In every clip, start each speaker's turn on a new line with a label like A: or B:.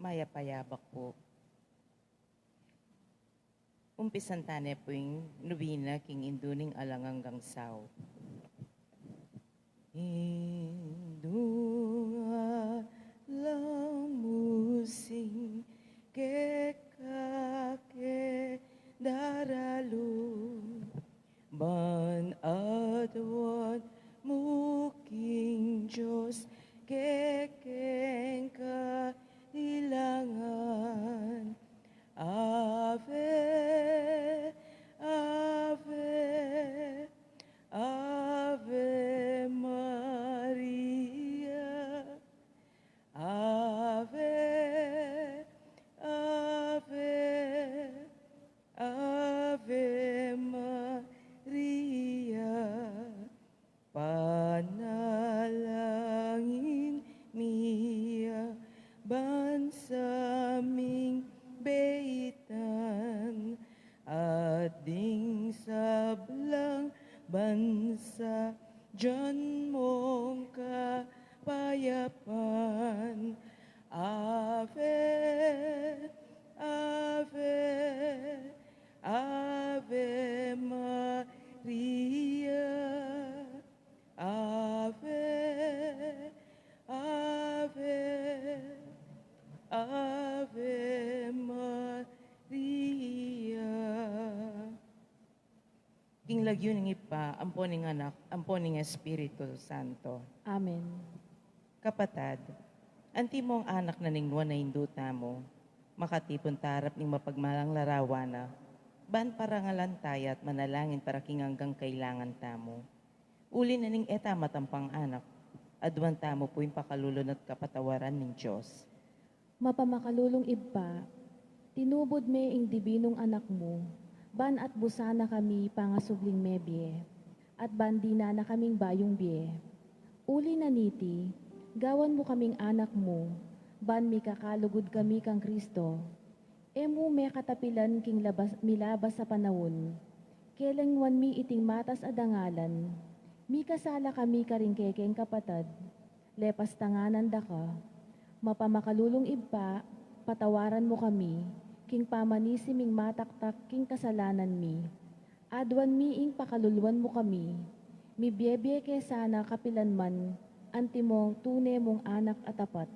A: Mayapayabak po. Umpisan tane po yung nubina king induning alanganggang saw. Indunga lamusing kekake daralun ban adwan muking Diyos kekeng kailangan. Ave, Ave, Ave Maria. Ave, Ave, Ave Maria. Panalangin niya bansaming beitan at ding sablang bansa dyan mong kapayapan. Ave, Ave, Ave Maria. Ave, Ave, Ave Maria. King lagyo ng ipa, amponing anak, amponing Espiritu Santo.
B: Amen.
A: Kapatad, anti mo ang anak na ningwa na induta mo, makatipon tarap ning mapagmalang larawana, ban parangalan tayo at manalangin para hanggang kailangan tamo. Uli na ning eta matampang anak, adwan tamo po yung pakalulon at kapatawaran ng Diyos.
B: Mapamakalulong ibba, tinubod me ing dibinong anak mo, ban at busana kami pangasubling mebye, at bandina na kaming bayong bie. Uli na niti, gawan mo kaming anak mo, ban mi kakalugod kami kang Kristo. Emo me katapilan king milabas sa panahon, kelengwan mi iting matas adangalan, mi kasala kami karingkekeng kapatad, lepas tanganan da ka, mapamakalulong ibba, patawaran mo kami, king pamanisiming mataktak king kasalanan mi. Adwan mi ing pakaluluan mo kami, mi biebie ke sana kapilan man, antimong tune mong anak at tapat.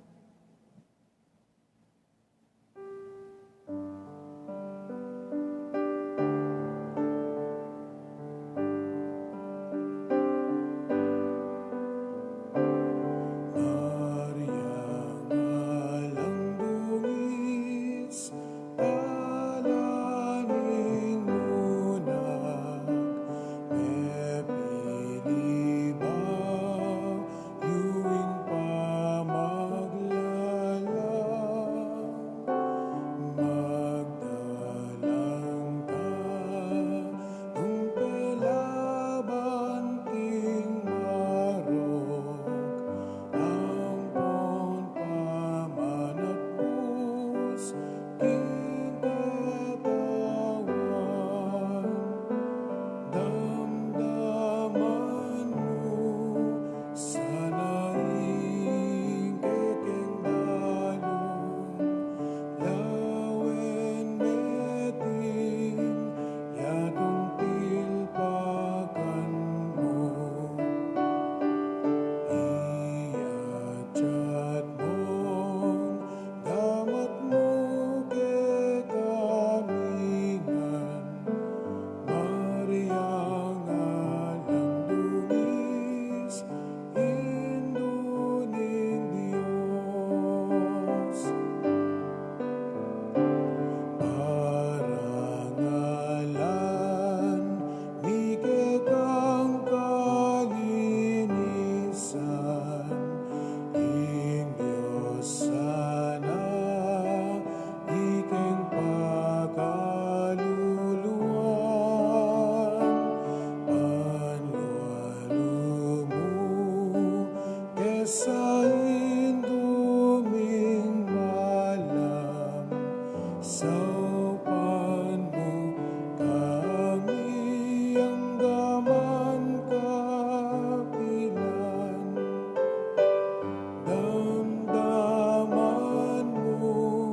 C: Damdaman mo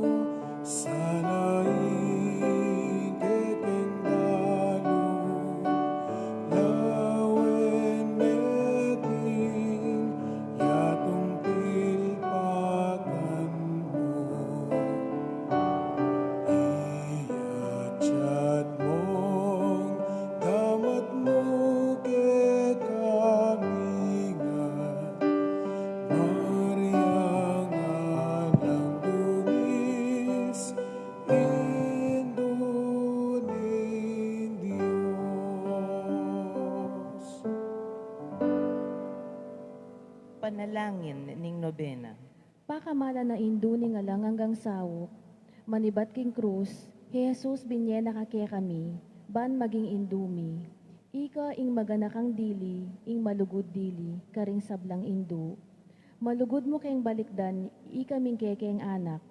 A: Panalangin ning nobena.
B: Pakamala na induni nga lang hanggang sawok, manibat king krus, Jesus binyena kake kami, ban maging indumi. Ika ing maganakang dili, ing malugod dili, karing sablang indu. Malugod mo keng balikdan, ika ming kekeng anak.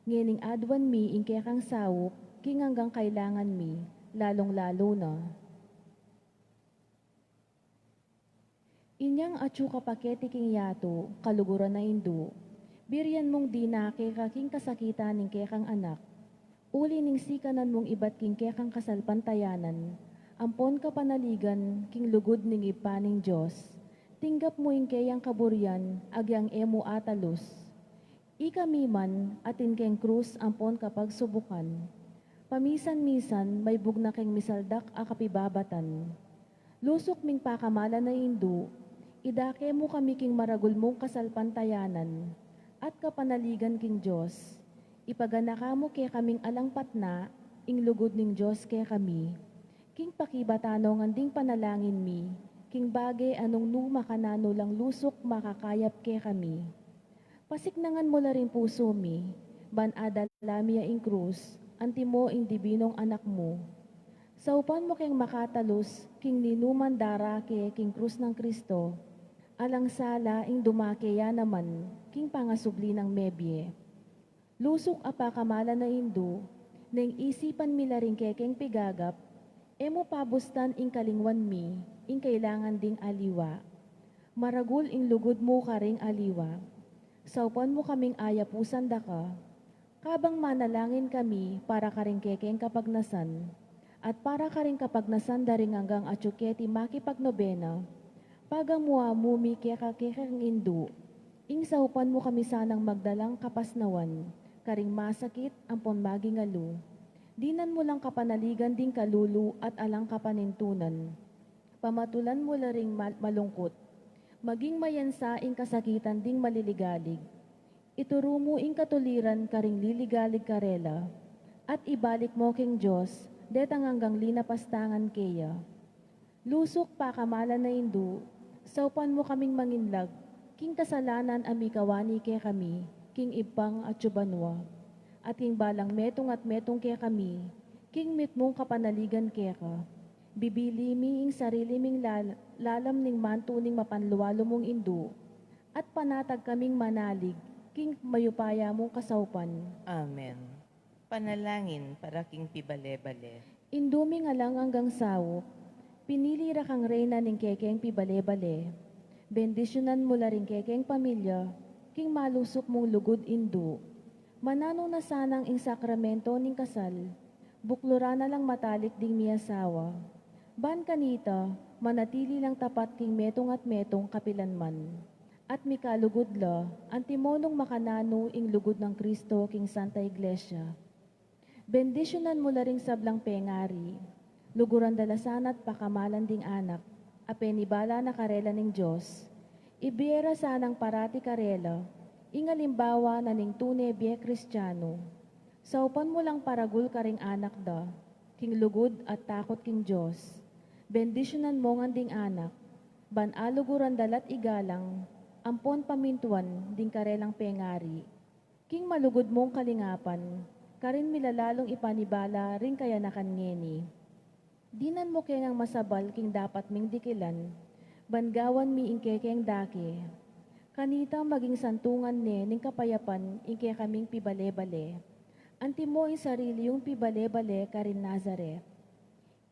B: Ngening adwan mi ing kekang sawok, king hanggang kailangan mi, lalong-lalo na. Inyang atsu kapaketi king yato, kaluguran na indu. Biryan mong di na kaking kasakitan ning kekang anak. Uli ning sikanan mong ibat king kekang kasalpantayanan. Ampon ka panaligan king lugod ning ipaning Diyos. Tinggap mo ing kayang kaburyan, agyang emo atalus. Ika miman, atin keng krus ampon kapag subukan. Pamisan-misan, may bugna keng misaldak akapibabatan. Lusok ming pakamala na indu, idake mo kami king maragul mong kasalpantayanan, at kapanaligan king Diyos. Ipaganaka mo kay kaming alangpat na, ing lugod ning Diyos kay kami. King pakibatano nganding panalangin mi, king bagay anong makanano lang lusok makakayap kay kami. Pasiknangan mo la rin puso mi, ban adalami ing krus, antimo ing dibinong anak mo. Saupan mo keng makatalos, king ninuman dara ke king krus ng Kristo, alang sala ing dumakeya naman, king pangasubli ng mebye. Lusok apakamala na indu, neng isipan mila rin kekeng pigagap, emo pabustan ing kalingwan mi, ing kailangan ding aliwa. Maragul ing lugod mo karing aliwa. Saupan mo kaming ayapusan da ka, kabang manalangin kami para karing kekeng kapagnasan, at para karing kapagnasan daring hanggang atsuketi makipagnobena, pagamua mumi kekakekeng indu, ing saupan mo kami sanang magdalang kapasnawan, karing masakit ampon magingalu. Dinan mo lang kapanaligan ding kalulu at alang kapanintunan. Pamatulan mo la ring malungkot. Maging mayansa ing kasakitan ding maliligalig. Ituro mo ing katuliran karing liligalig karela. At ibalik mo king Diyos, detang hanggang linapastangan keya. Lusok pakamala na indu, saupan mo kaming manginlag, king kasalanan amikawani ke kami, king ibang at subanwa. At king balang metong at metong kaya kami, king mitmong kapanaligan kaya ka. Bibili mi ing sarili ming lalam ning mantuning mapanluwalo mong indu, at panatag kaming manalig, king mayupaya mong kasaupan.
A: Amen. Panalangin para king pibale-bale.
B: Indumi nga lang hanggang sawok, pinili ra kang reyna ning kekeng pibale-bale. Bendisyonan mo la ring kekeng pamilya, king malusok mong lugod indu. Manano na sanang ing sakramento ning kasal, buklura na lang matalik ding miyasawa. Ban kanita, manatili lang tapat king metong at metong kapilanman. At mikalugod la, antimonong makanano ing lugod ng Kristo king Santa Iglesia. Bendisyonan mo la ring sablang pengari, luguran dalasan at pakamalan ding anak, apenibala na karela ning Diyos. Ibiera sanang parati karela, ingalimbawa na ning tunay biye Kristiyano. Saupan mo lang paragul karing anak da, king lugod at takot king Diyos. Bendisyonan mo nganding anak, ban aluguran dalat igalang, ampon pamintuan ding karelang pengari. King malugod mong kalingapan, karin milalalong ipanibala ring kaya nakangeni. Dinan mo kengang masabal king dapat ming dikilan, bangawan mi ingkekeng dake. Kanita maging santungan ning kapayapan ingke kaming pibale-bale. Antimo ing sarili yung pibale-bale karin Nazaret.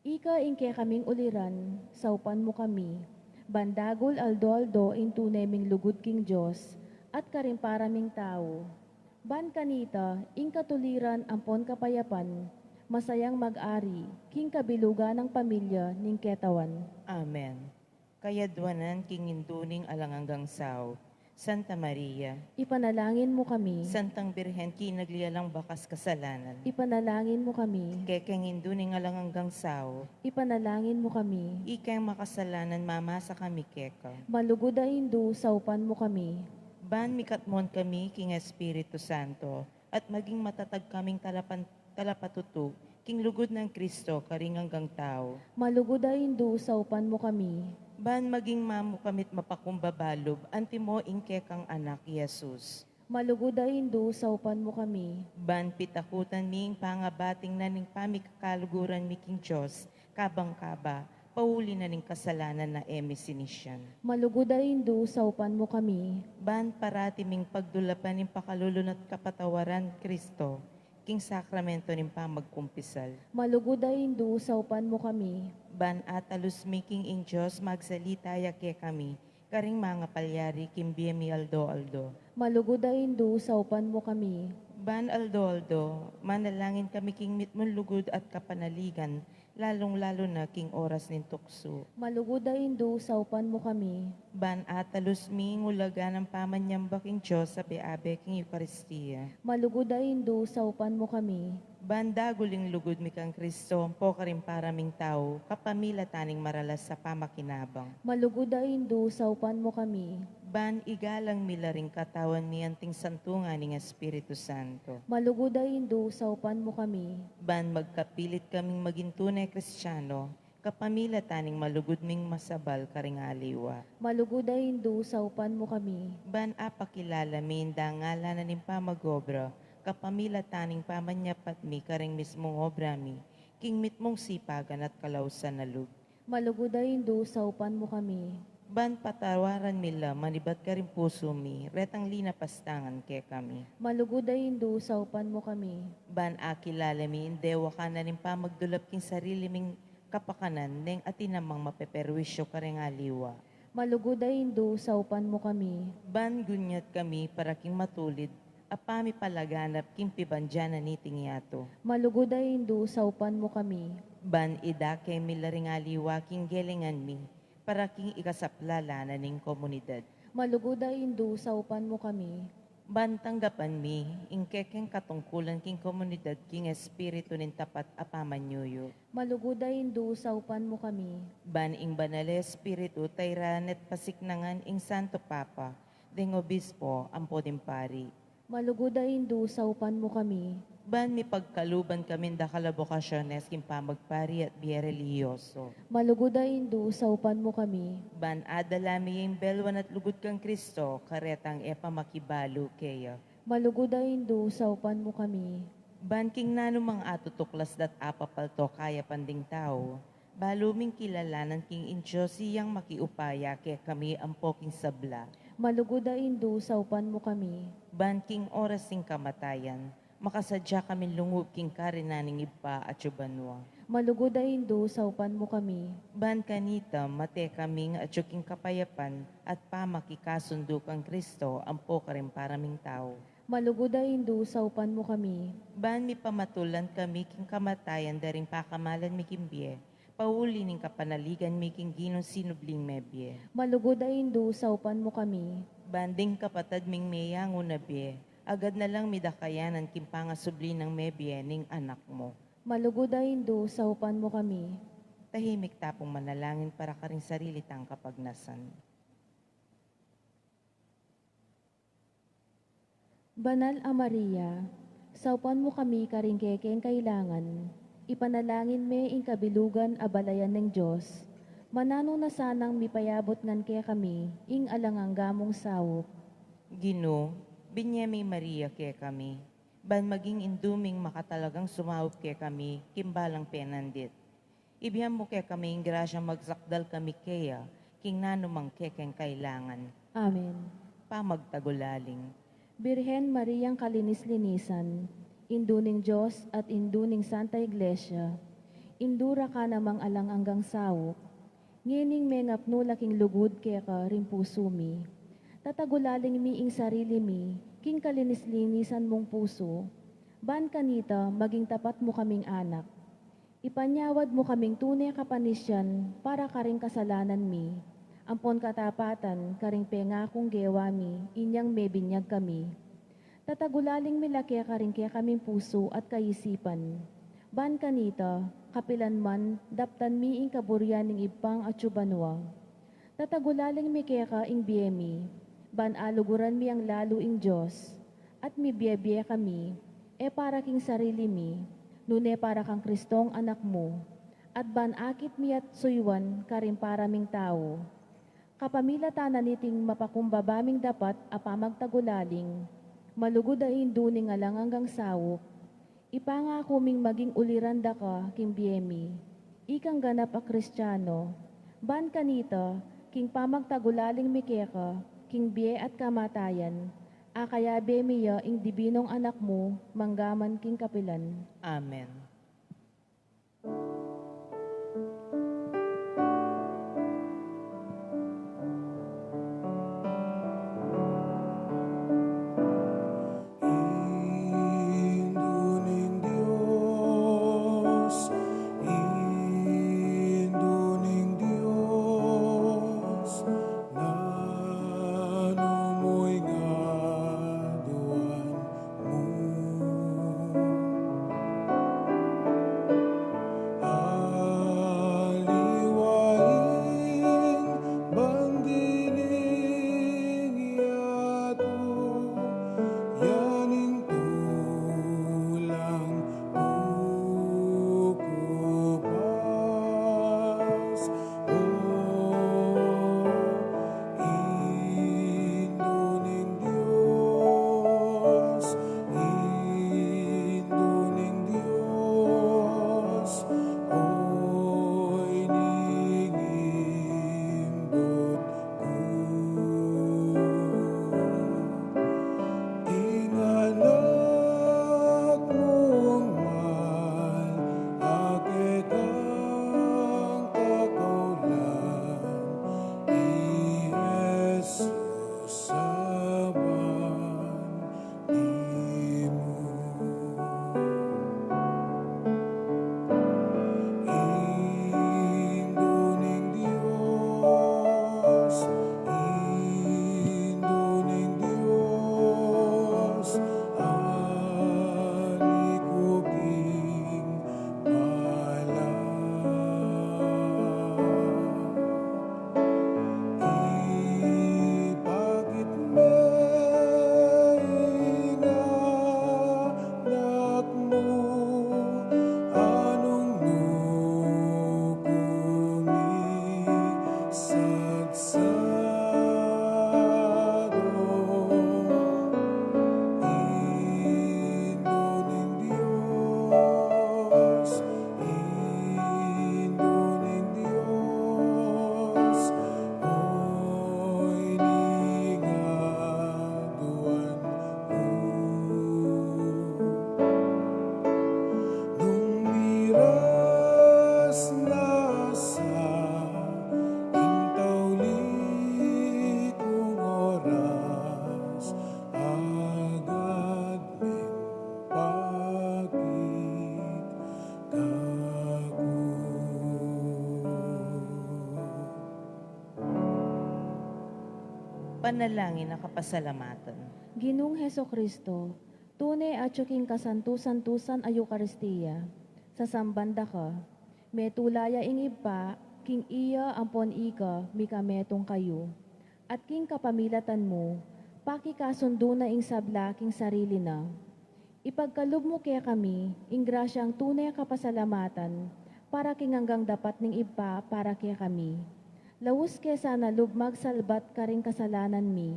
B: Ika ingke kaming uliran, saupan mo kami. Bandagol aldo-aldo ing tunay ming lugod king Diyos, at karing paraming tao. Ban kanita, ing katuliran ampon kapayapan, masayang mag-ari, king kabilugan ng pamilya ning ketawan.
A: Amen. Kayadwanan king induning alang hanggang sao, Santa Maria,
B: Ipanalangin mo kami.
A: Santang Birhen kinaglialang bakas kasalanan.
B: Ipanalangin mo kami.
A: Kekeng induning alang hanggang sao,
B: Ipanalangin mo kami.
A: ikeng makasalanan mamasa kami keka.
B: Malugod a indu, saupan mo kami.
A: Ban mikatmon kami king Espiritu Santo, at maging matatag kaming talapatutu, king lugod ng Kristo karing hanggang tao.
B: Malugod a indu, saupan mo kami.
A: Ban maging mamu kamit mapakumbabalob, anti mo ingke kang anak, Jesus.
B: Maluguda hindu sa upan mo kami.
A: Ban pitakutan ming pangabating na ning pamikakaluguran miking Diyos, kabang-kaba, pauli na ning kasalanan na emi sinisyan.
B: Maluguda hindu sa upan mo kami.
A: Ban parati ming pagdulapan ning pakalulunat kapatawaran, Kristo, king sakramento ning pamagkumpisal.
B: Maluguda hindu sa upan mo kami.
A: Ban atalus making in Diyos magsalita yake kami, karing mga palyari kimbie mi aldo-aldo.
B: Maluguda hindu sa upan mo kami.
A: Ban aldo-aldo, manalangin kami king mitmon lugod at kapanaligan, lalong-lalo na king oras nin tukso.
B: Maluguda hindu sa upan mo kami.
A: Ban atalus mi ngulaga ng pamanyamba king Diyos sa beabe king Eucharistia.
B: Maluguda hindu sa upan mo kami.
A: Banda guling lugod mi kang Kristo, po karing paraming tao, kapamila taning maralas sa pamakinabang.
B: Maluguda hindu sa upan mo kami.
A: Ban igalang milaring katawan mi anting santungan ng Espiritu Santo.
B: Maluguda hindu sa upan mo kami.
A: Ban magkapilit kaming maging tunay Kristiyano, kapamila taning malugod ming masabal karing aliwa.
B: Maluguda hindu sa upan mo kami.
A: Ban apakilala mi indangala na ning pamagobra, kapamila taning pamanyapat mi karing mismong obra mi, king mitmong sipagan at kalausan na lug.
B: Maluguda hindu sa upan mo kami.
A: Ban patawaran mila, manibat ka rin puso mi, retang linapastangan ke kami.
B: Maluguda hindu sa upan mo kami.
A: Ban akilala mi, indewa ka na rin pa magdulap king sarili ming kapakanan, neng atinamang mapeperwisyo ka rin aliwa.
B: Maluguda hindu sa upan mo kami.
A: Ban gunyat kami para king matulid, apami palaganap king pibandyan na niting yato.
B: Maluguda hindu sa upan mo kami.
A: Ban idake mila ring aliwa king gelingan mi, para king ikasaplala na ning komunidad.
B: Maluguda hindu sa upan mo kami.
A: Ban tanggapan mi, ingkekeng katungkulan king komunidad king espiritu nin tapat apamanyuyo.
B: Maluguda hindu sa upan mo kami.
A: Ban ing banal espiritu tayranet pasiknangan ing Santo Papa, ding obispo ampo din pari.
B: Maluguda hindu sa upan mo kami.
A: Ban mi pagkaluban kami da kalabokasyones king pamagpari at biyereliyoso.
B: Maluguda hindu sa upan mo kami.
A: Ban adalami yung belwan at lugod kang Kristo, karetang epa makibalu keya.
B: Maluguda hindu sa upan mo kami.
A: Ban king nanumang atutuklas dat apapalto kaya panding tao, baluming kilalanan king incho siyang makiupaya kaya kami ampo king sabla.
B: Maluguda hindu sa upan mo kami.
A: Ban king oras king kamatayan, makasadya kami lungub king karinaning ipa at yubanwa.
B: Maluguda hindu sa upan mo kami.
A: Ban kanita mate kaming at king kapayapan at pamakikasundo kang Kristo ampo ka rin paraming tao.
B: Maluguda hindu sa upan mo kami.
A: Ban mi pamatulan kami king kamatayan daring pakamalan mi kimbie, pauli ning kapanaligan mi king ginon sinubling mebye.
B: Maluguda hindu sa upan mo kami.
A: Banding kapatad ming mayango na bie, agad na lang midakayanan king pangasubli ng mebye ning anak mo.
B: Maluguda hindu sa upan mo kami.
A: Tahimik tapong manalangin para ka rin sarili tang kapagnasan.
B: Banal a Maria, sa upan mo kami karingkekeng kailangan, ipanalangin me ing kabilugan a balayan ng Diyos. Manano na sanang mipayabot ngan kaya kami, ing alanganggamong sawok.
A: Gino, binyemi Maria ke kami, ban maging induming makatalagang sumawop ke kami, kimbalang penandit. Ibiyam mo ke kami ing grasya magsakdal kami kaya, king nanumang kekeng kailangan.
B: Amen.
A: Pamagtagulaling.
B: Birhen Mariang kalinis-linisan, induning Diyos at induning Santa Iglesia, indura ka namang alanganggang sawok, ngining mengapno laking lugod kaya ka rin puso mi. Tatagulaling mi ing sarili mi, king kalinis-linisan mong puso, ban kanita maging tapat mo kaming anak. Ipanyawad mo kaming tunay kapanisyan para karing kasalanan mi. Ampon katapatan karing pengakong gewa mi, inyang may binyag kami. Tatagulaling milaki karing kaya kaming puso at kaisipan. Ban kanita, kapilan man, daptan mi ing kaburyan ning ibang at yubanwa. Tatagulaling mi kaya ka ing biyemi, ban aluguran mi ang lalo ing Diyos. At mi biye kami, para king sarili mi, nune para kang Kristong anak mo. at ban akit mi at suywan karim paraming tao. Kapamilatanan niting mapakumbabaming dapat apamagtagulaling, malugod ay induning alang hanggang sawok, ipangako ming maging uliranda ka king biyemi, ikang ganap a Kristiyano, ban kanita, king pamagtagulaling mikeka, king biye at kamatayan, akaya bemiya ing dibinong anak mo, manggaman king kapilan.
A: Amen.
C: Induning Diyos, induning Diyos, nanumoy nga duwan mo. Aliwain, bandiling yato, yaning tulang kukupas. O induning Diyos, induning Diyos, oy ningimbot ko. Tinganak mong mahal, ake kang kakaulan, ni Jesus saban di mo. Induning Diyos, induning Diyos, alikubing pala. Ipakit me inanak mo, anong nukumisadsado. Induning Diyos, induning Diyos, oy ningaduan mo. Nung miras na sa intawli kong oras, agad mimpakit kako.
A: Panalangin na kapasalamatan.
B: Ginung Heso Kristo, tunay at king kasantusan-tusan a Eucharistia, sa sambanda ka, metulaya ing iba, king iya ampon ika, mikametong kayo, at king kapamilatan mo, pakikasundo na ing sabla king sarili na. Ipagkalub mo kaya kami, ing grasyang tunay a kapasalamatan, para king hanggang dapat ning iba, para kaya kami. Lawus kesa na lubmag salbat ka ring kasalanan mi,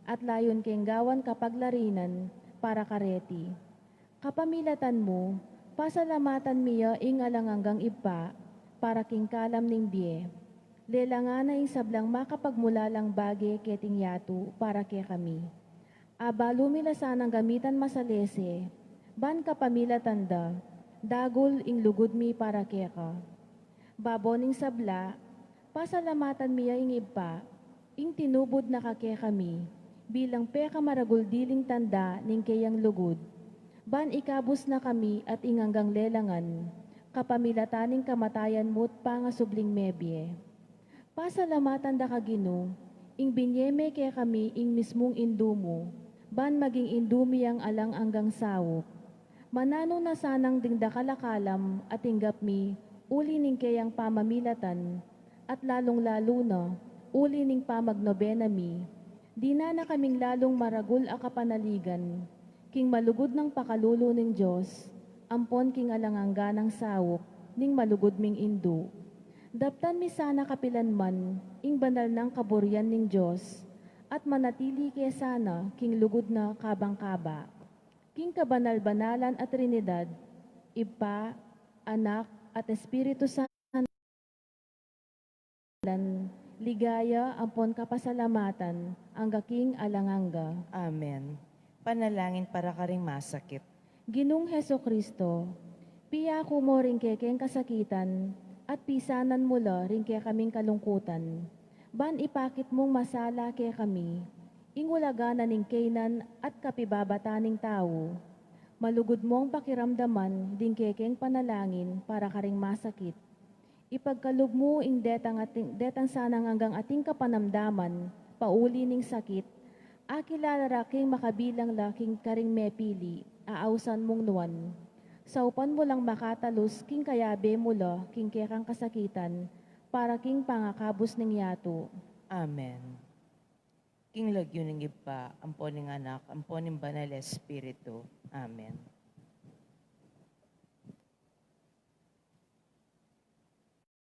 B: at layon keng gawan kapaglarinan para kareti. Kapamilatan mo, pasalamatan miya ing alanganggang iba, para king kalam ning biye. Lelangana ing sablang makapagmulalang bage keting yatu para kaya kami. Aba lumila sanang gamitan masalese, ban kapamilatan da, dagol ing lugod mi para kaya ka. Baboning sabla, pasalamatan miya ing iba, ing tinubod na kake kami, bilang peka maraguldiling tanda ning kayang lugod. Ban ikabus na kami at inganggang lelangan, kapamilataning kamatayan mo't pangasubling mebye. Pasalamatan da kagino, ing binyeme kaya kami ing mismong indumo, ban maging indumi ang alang anggang sawok. Manano na sanang dingda kalakalam at inggap mi, uli ning kayang pamamilatan, at lalong-lalo na, uli ning pamagnobena mi, di na kaming lalong maragul a kapanaligan, king malugod ng pakalulo ng Diyos, ampon king alangangga ng sawok, ning malugod ming indo. Daptan mi sana kapilanman, ing banal ng kaburyan ning Diyos, at manatili kaya sana king lugod na kabang-kaba. King kabanal-banalan at Trinidad, Ipa, Anak, at Espiritu Santo, ligaya, ampon kapasalamatan, ang gaking alanganga.
A: Amen. Panalangin para ka ring masakit.
B: Ginong Heso Kristo, piya ko mo rin kekeng kasakitan, at pisanan mula rin kaya kaming kalungkutan. Ban ipakit mong masala kaya kami, ingulaga na ning kainan at kapibabata ning tao. Malugod mong pakiramdaman din kekeng panalangin para karing masakit. Ipagkalog mo ing detang sanang hanggang ating kapanamdaman, pauli ning sakit, akilala king makabilang laking karing mepili, aausan mong nuwan. Saupan mo lang makatalus king kayabe mula king kekang kasakitan, para king pangakabos ning yato.
A: Amen. King lagyo ng iba, amponing anak, amponing banal espiritu. Amen.